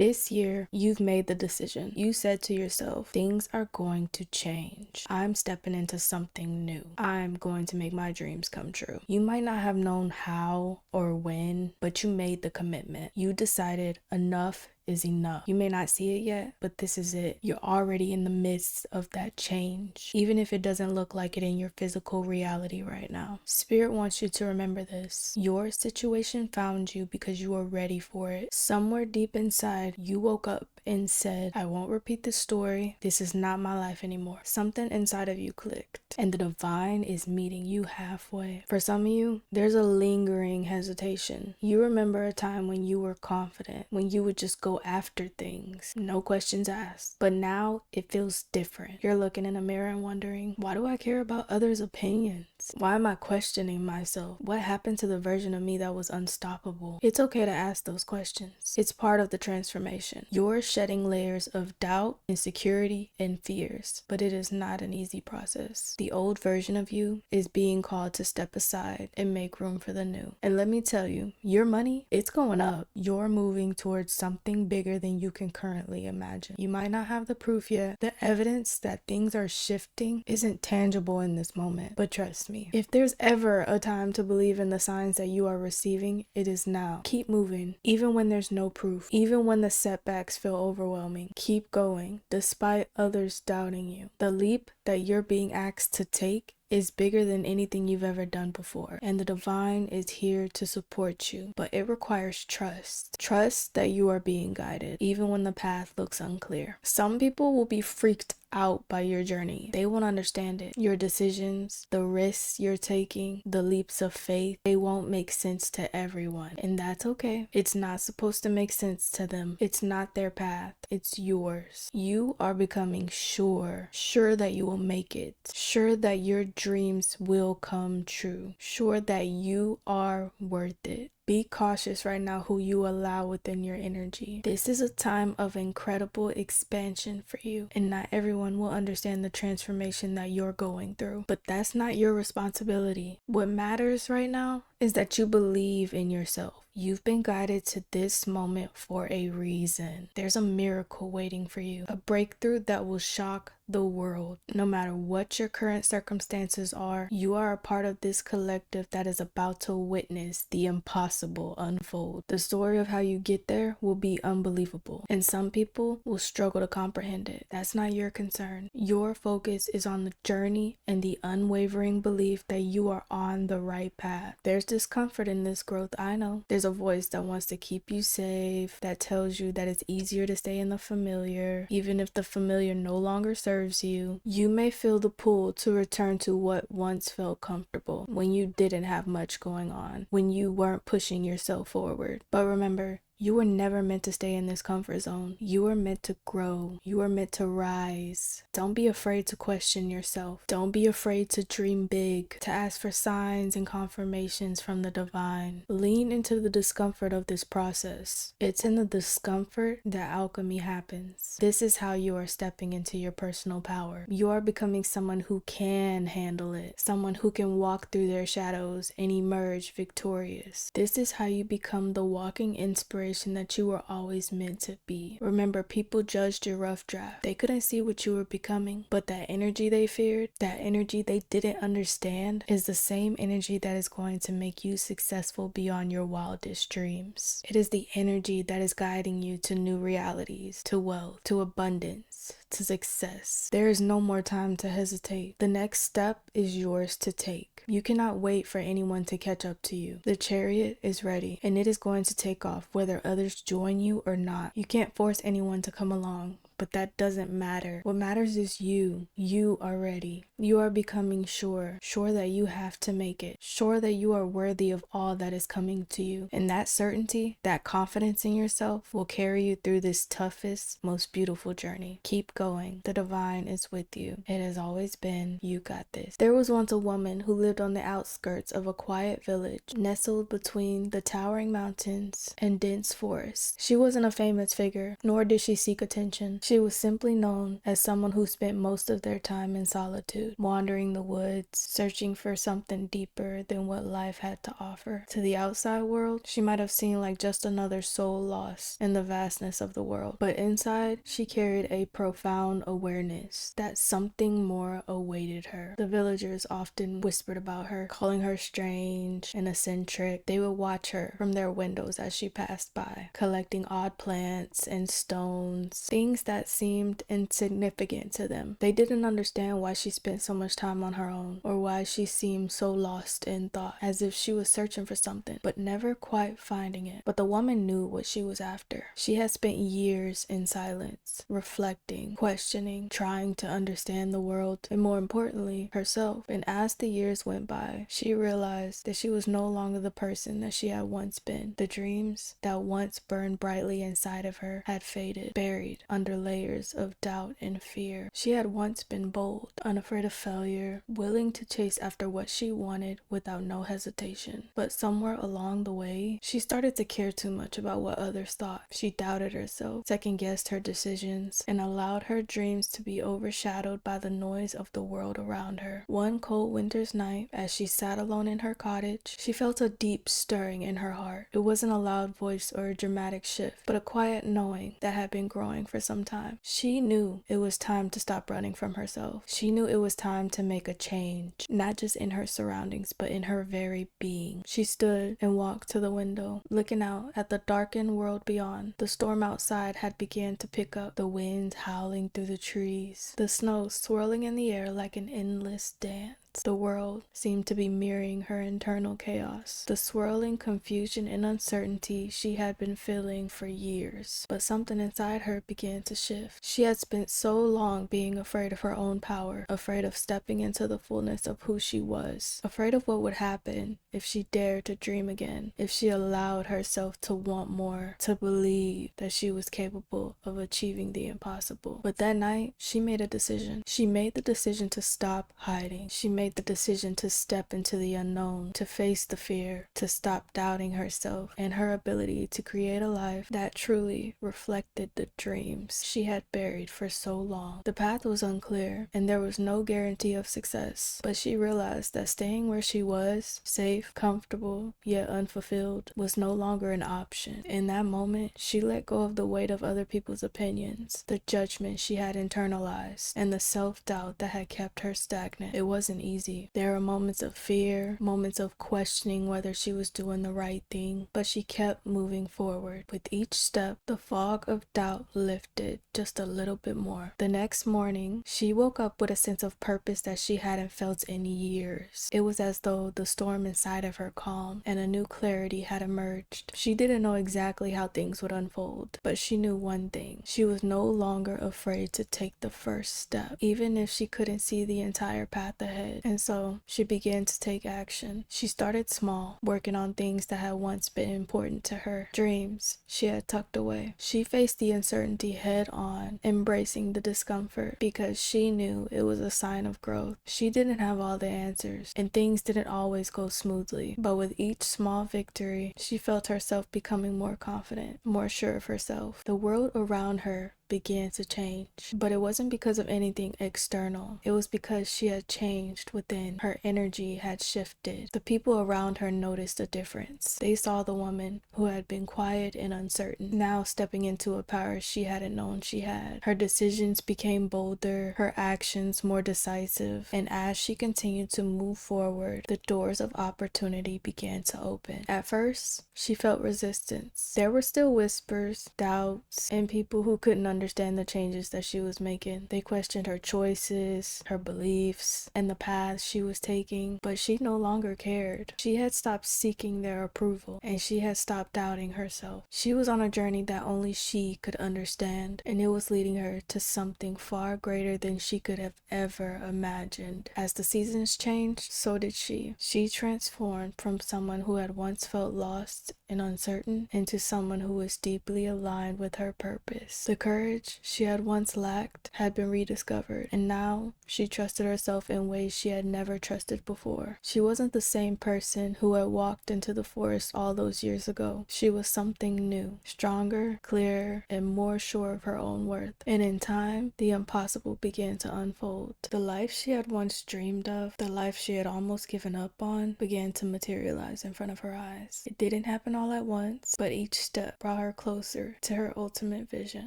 This year, you've made the decision. You said to yourself, things are going to change. I'm stepping into something new. I'm going to make my dreams come true. You might not have known how or when, but you made the commitment. You decided enough is enough. You may not see it yet, but this is it. You're already in the midst of that change, even if it doesn't look like it in your physical reality right now. Spirit wants you to remember this. Your situation found you because you were ready for it. Somewhere deep inside, you woke up and said, I won't repeat the story. This is not my life anymore. Something inside of you clicked, and the divine is meeting you halfway. For some of you, there's a lingering hesitation. You remember a time when you were confident, when you would just go after things, no questions asked. But now it feels different. You're looking in a mirror and wondering, why do I care about others' opinions? Why am I questioning myself? What happened to the version of me that was unstoppable? It's okay to ask those questions. It's part of the transformation. You're shedding layers of doubt, insecurity, and fears, but it is not an easy process. The old version of you is being called to step aside and make room for the new. And let me tell you, your money, it's going up. You're moving towards something bigger than you can currently imagine. You might not have the proof yet. The evidence that things are shifting isn't tangible in this moment, but trust me, if there's ever a time to believe in the signs that you are receiving, it is now. Keep moving, even when there's no proof, even when the setbacks feel overwhelming. Keep going, despite others doubting you. The leap that you're being asked to take is bigger than anything you've ever done before, and the divine is here to support you, but it requires trust. Trust that you are being guided, even when the path looks unclear. Some people will be freaked out by your journey. They won't understand it. Your decisions, the risks you're taking, the leaps of faith, they won't make sense to everyone, and that's okay. It's not supposed to make sense to them. It's not their path. It's yours. You are becoming sure that you will make it, sure that your dreams will come true, sure that you are worth it. Be cautious right now who you allow within your energy. This is a time of incredible expansion for you, and not everyone will understand the transformation that you're going through, but that's not your responsibility. What matters right now is that you believe in yourself. You've been guided to this moment for a reason. There's a miracle waiting for you, a breakthrough that will shock the world. No matter what your current circumstances are, you are a part of this collective that is about to witness the impossible unfold. The story of how you get there will be unbelievable, and some people will struggle to comprehend it. That's not your concern. Your focus is on the journey and the unwavering belief that you are on the right path. There's discomfort in this growth, I know. There's a voice that wants to keep you safe, that tells you that it's easier to stay in the familiar, even if the familiar no longer serves you. You may feel the pull to return to what once felt comfortable, when you didn't have much going on, when you weren't pushing yourself forward. But remember, you were never meant to stay in this comfort zone. You were meant to grow. You were meant to rise. Don't be afraid to question yourself. Don't be afraid to dream big, to ask for signs and confirmations from the divine. Lean into the discomfort of this process. It's in the discomfort that alchemy happens. This is how you are stepping into your personal power. You are becoming someone who can handle it, someone who can walk through their shadows and emerge victorious. This is how you become the walking inspiration that you were always meant to be. Remember, people judged your rough draft. They couldn't see what you were becoming, but that energy they feared, that energy they didn't understand, is the same energy that is going to make you successful beyond your wildest dreams. It is the energy that is guiding you to new realities, to wealth, to abundance, to success. There is no more time to hesitate. The next step is yours to take. You cannot wait for anyone to catch up to you. The chariot is ready, and it is going to take off whether others join you or not. You can't force anyone to come along, but that doesn't matter. What matters is you. You are ready. You are becoming sure that you have to make it, sure that you are worthy of all that is coming to you. And that certainty, that confidence in yourself will carry you through this toughest, most beautiful journey. Keep going. The divine is with you. It has always been. You got this. There was once a woman who lived on the outskirts of a quiet village, nestled between the towering mountains and dense forests. She wasn't a famous figure, nor did she seek attention. She was simply known as someone who spent most of their time in solitude, wandering the woods, searching for something deeper than what life had to offer. To the outside world, she might have seemed like just another soul lost in the vastness of the world. But inside, she carried a profound awareness that something more awaited her. The villagers often whispered about her, calling her strange and eccentric. They would watch her from their windows as she passed by, collecting odd plants and stones, things that seemed insignificant to them. They didn't understand why she spent so much time on her own, or why she seemed so lost in thought, as if she was searching for something, but never quite finding it. But the woman knew what she was after. She had spent years in silence, reflecting, questioning, trying to understand the world, and more importantly, herself. And as the years went by, she realized that she was no longer the person that she had once been. The dreams that once burned brightly inside of her had faded, buried under layers of doubt and fear. She had once been bold, unafraid of failure, willing to chase after what she wanted without no hesitation. But somewhere along the way, she started to care too much about what others thought. She doubted herself, second-guessed her decisions, and allowed her dreams to be overshadowed by the noise of the world around her. One cold winter's night, as she sat alone in her cottage, she felt a deep stirring in her heart. It wasn't a loud voice or a dramatic shift, but a quiet knowing that had been growing for some time. She knew it was time to stop running from herself. She knew it was time to make a change, not just in her surroundings, but in her very being. She stood and walked to the window, looking out at the darkened world beyond. The storm outside had begun to pick up, the wind howling through the trees, the snow swirling in the air like an endless dance. The world seemed to be mirroring her internal chaos, the swirling confusion and uncertainty she had been feeling for years. But something inside her began to shift. She had spent so long being afraid of her own power, afraid of stepping into the fullness of who she was, afraid of what would happen if she dared to dream again, if she allowed herself to want more, to believe that she was capable of achieving the impossible. But that night, she made a decision. She made the decision to stop hiding. She made the decision to step into the unknown, to face the fear, to stop doubting herself and her ability to create a life that truly reflected the dreams she had buried for so long. The path was unclear, and there was no guarantee of success, but she realized that staying where she was, safe, comfortable, yet unfulfilled, was no longer an option. In that moment, she let go of the weight of other people's opinions, the judgment she had internalized, and the self-doubt that had kept her stagnant. It wasn't easy. There were moments of fear, moments of questioning whether she was doing the right thing, but she kept moving forward. With each step, the fog of doubt lifted just a little bit more. The next morning, she woke up with a sense of purpose that she hadn't felt in years. It was as though the storm inside of her calmed and a new clarity had emerged. She didn't know exactly how things would unfold, but she knew one thing. She was no longer afraid to take the first step, even if she couldn't see the entire path ahead. And so she began to take action. She started small, working on things that had once been important to her, dreams she had tucked away. She faced the uncertainty head on, embracing the discomfort because she knew it was a sign of growth. She didn't have all the answers, and things didn't always go smoothly, but with each small victory, she felt herself becoming more confident, more sure of herself. The world around her began to change, but it wasn't because of anything external. It was because she had changed within. Her energy had shifted. The people around her noticed a difference. They saw the woman who had been quiet and uncertain now stepping into a power she hadn't known she had. Her decisions became bolder, her actions more decisive, and as she continued to move forward, the doors of opportunity began to open. At first, she felt resistance. There were still whispers, doubts, and people who couldn't understand the changes that she was making. They questioned her choices, her beliefs, and the path she was taking, but she no longer cared. She had stopped seeking their approval, and she had stopped doubting herself. She was on a journey that only she could understand, and it was leading her to something far greater than she could have ever imagined. As the seasons changed, so did she. She transformed from someone who had once felt lost and uncertain into someone who was deeply aligned with her purpose. The courage courage she had once lacked had been rediscovered, and now she trusted herself in ways she had never trusted before. She wasn't the same person who had walked into the forest all those years ago. She was something new, stronger, clearer, and more sure of her own worth. And in time, the impossible began to unfold. The life she had once dreamed of, the life she had almost given up on, began to materialize in front of her eyes. It didn't happen all at once, but each step brought her closer to her ultimate vision.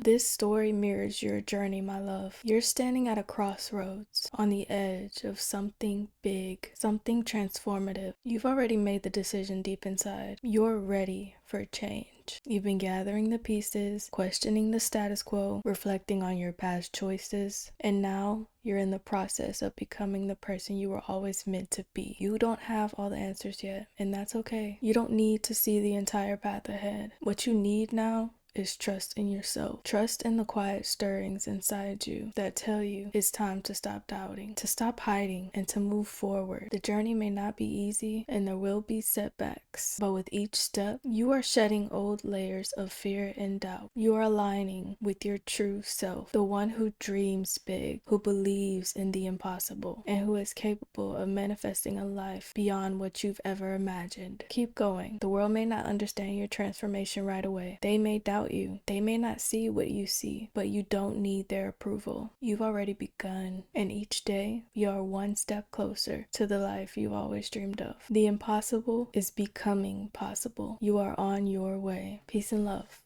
This story mirrors your journey, my love. You're standing at a crossroads, on the edge of something big, something transformative. You've already made the decision deep inside. You're ready for change. You've been gathering the pieces, questioning the status quo, reflecting on your past choices, and now you're in the process of becoming the person you were always meant to be. You don't have all the answers yet, and that's okay. You don't need to see the entire path ahead. What you need now is trust in yourself. Trust in the quiet stirrings inside you that tell you it's time to stop doubting, to stop hiding, and to move forward. The journey may not be easy, and there will be setbacks, but with each step, you are shedding old layers of fear and doubt. You are aligning with your true self, the one who dreams big, who believes in the impossible, and who is capable of manifesting a life beyond what you've ever imagined. Keep going. The world may not understand your transformation right away. They may doubt you. They may not see what you see, but you don't need their approval. You've already begun, and each day you are one step closer to the life you've always dreamed of. The impossible is becoming possible. You are on your way. Peace and love.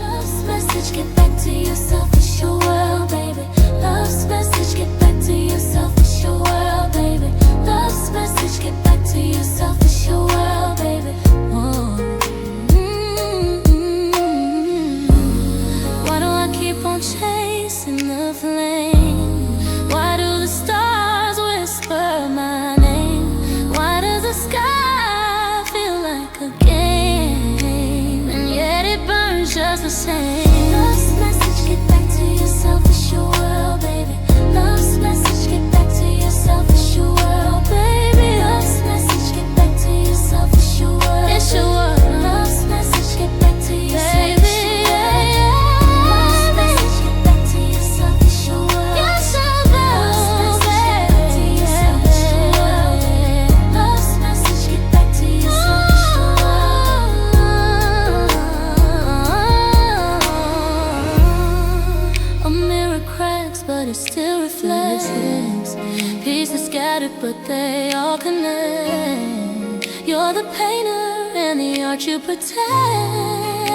Love's message, get back to yourself, it's your world, baby. Love's message, get back to yourself, it's your world, baby. Love's message, get back to yourself, it's your world, baby. Why do I keep on chasing the flame? Why do the stars whisper my name? Why does the sky feel like a game? And yet it burns just the same. Love's message, get back to yourself, it's your world, baby. Love's message, get back to yourself, it's your world, baby. Love's message, get back to yourself, it's your world, it's your world. Love's message, get back to yourself, baby. But it still reflects. Pieces scattered, but they all connect. You're the painter and the art you protect.